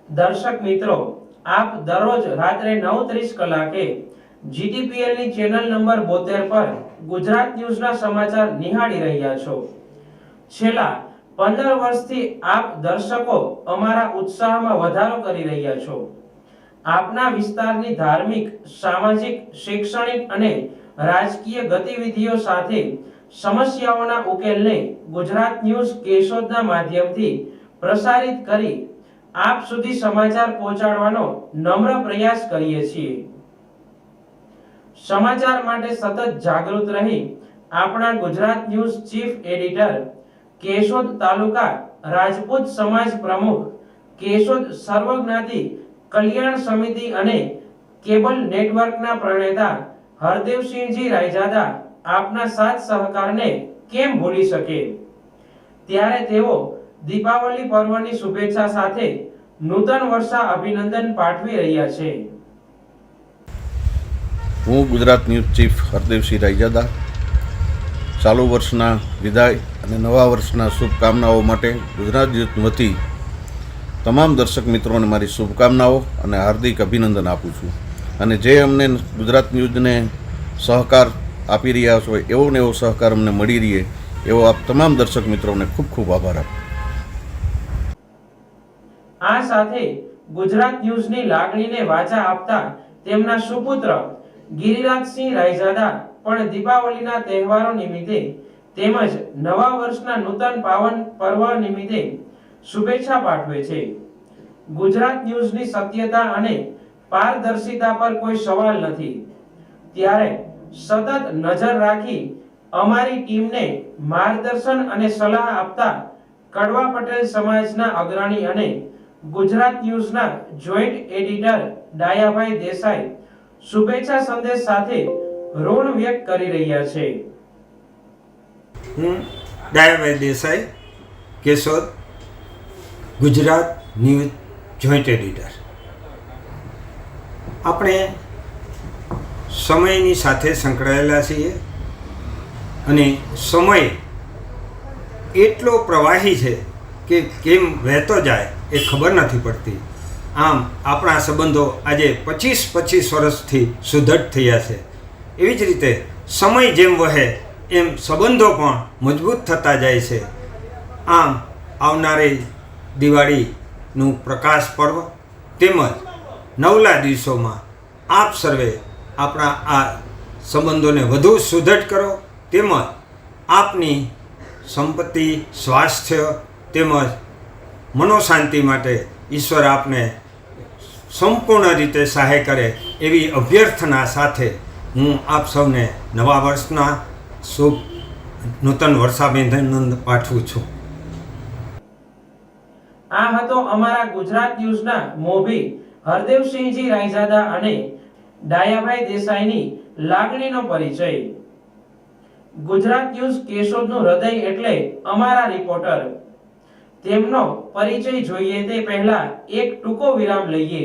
દર્શક મિત્રો, આપ દરરોજ રાત્રે 9:30 કલાકે GTPL ની ચેનલ નંબર 72 પર ગુજરાત ન્યૂઝના સમાચાર નિહાળી રહ્યા છો। છેલ્લા 15 વર્ષથી આપ દર્શકો અમારા ઉત્સાહમાં વધારો કરી રહ્યા છો। આપના વિસ્તારની ધાર્મિક, સામાજિક, શૈક્ષણિક અને રાજકીય ગતિવિધિઓ સાથે સમસ્યાઓના ઉકેલને ગુજરાત ન્યૂઝ કેશોદના માધ્યમથી પ્રસારિત કરી આપ સુધી સમાચાર પહોંચાડવાનો નમ્ર પ્રયાસ કરીએ છીએ। સમાચાર માટે સતત જાગૃત રહી આપણા Gujarat news chief editor, Keshod તાલુકા રાજપૂત સમાજ પ્રમુખ, કેશોદ સર્વજ્ઞાતિ કલ્યાણ સમિતિ અને કેબલ નેટવર્કના પ્રણેતા હરદેવસિંહજી રાયજાદા આપના સાથ સહકારને કેમ ભૂલી શકે। ત્યારે તેઓ દીપાવલી પર્વની શુભેચ્છા સાથે નૂતન વર્ષા અભિનંદન પાઠવી રહ્યા છે। હું ગુજરાત ન્યૂઝ ચીફ હરદેવસિંહ રાયજાદા ચાલુ વર્ષના વિદાય અને નવા વર્ષના શુભકામનાઓ માટે ગુજરાત ન્યૂઝ વતી તમામ દર્શક મિત્રોને મારી શુભકામનાઓ અને હાર્દિક અભિનંદન આપું છું। અને જે અમને ગુજરાત ન્યૂઝને સહકાર આપી રહ્યા છો એવો ને એવો સહકાર અમને મળી રહે એવો આપ તમામ દર્શક મિત્રોને ખૂબ ખૂબ આભાર આપું। આ સાથે ગુજરાત ન્યૂઝની લાગણીને વાચા આપતા તેમના સુપુત્ર ગિરિરાજસિંહ રાયજાદા પણ દીપાવલીના તહેવારો નિમિત્તે તેમજ નવા વર્ષના નૂતન પાવન પર્વ નિમિત્તે શુભેચ્છા પાઠવે છે। ગુજરાત ન્યૂઝની સત્યતા અને પારદર્શિતા પર કોઈ સવાલ નથી, ત્યારે સતત નજર રાખી અમારી ટીમને માર્ગદર્શન અને સલાહ આપતા કડવા પટેલ સમાજના અગ્રણી અને ગુજરાત ન્યૂઝના જોઈન્ટ એડિટર ડાયાભાઈ દેસાઈ શુભેચ્છા સંદેશ સાથે ઋણ વ્યક્ત કરી રહ્યા છે। હું Dayabhai Desai, Keshod, Gujarat news joint editor. આપણે સમયની સાથે સંકળાયેલા છીએ અને સમય એટલો પ્રવાહી છે કે કેમ વહેતો જાય એ ખબર નથી પડતી। આમ આપણા સંબંધો આજે 25 વર્ષથી સુદૃઢ થયા છે। એવી જ રીતે સમય જેમ વહે એમ સંબંધો પણ મજબૂત થતા જાય છે। આમ આવનારી દિવાળીનું પ્રકાશ પર્વ તેમજ નવલા દિવસોમાં આપ સર્વે આપણા આ સંબંધોને વધુ સુદૃઢ કરો તેમજ આપની સંપત્તિ, સ્વાસ્થ્ય તેમજ મનોશાંતિ માટે ઈશ્વર આપને સંપૂર્ણ રીતે સહાય કરે એવી અભ્યર્થના સાથે હું આપ સૌને નવા વર્ષના શુભ નૂતન વર્ષાભિનંદન પાઠવું છું। આ હતો અમારા ગુજરાત ન્યૂઝના મોભી હરદેવસિંહજી રાયજાદા અને ડાયાભાઈ દેસાઈની લાગણીનો પરિચય। ગુજરાત ન્યૂઝ કેશોદનું હૃદય એટલે અમારા રિપોર્ટર। તેમનો પરિચય જોઈએ તે પહેલા એક ટૂંકો વિરામ લઈએ।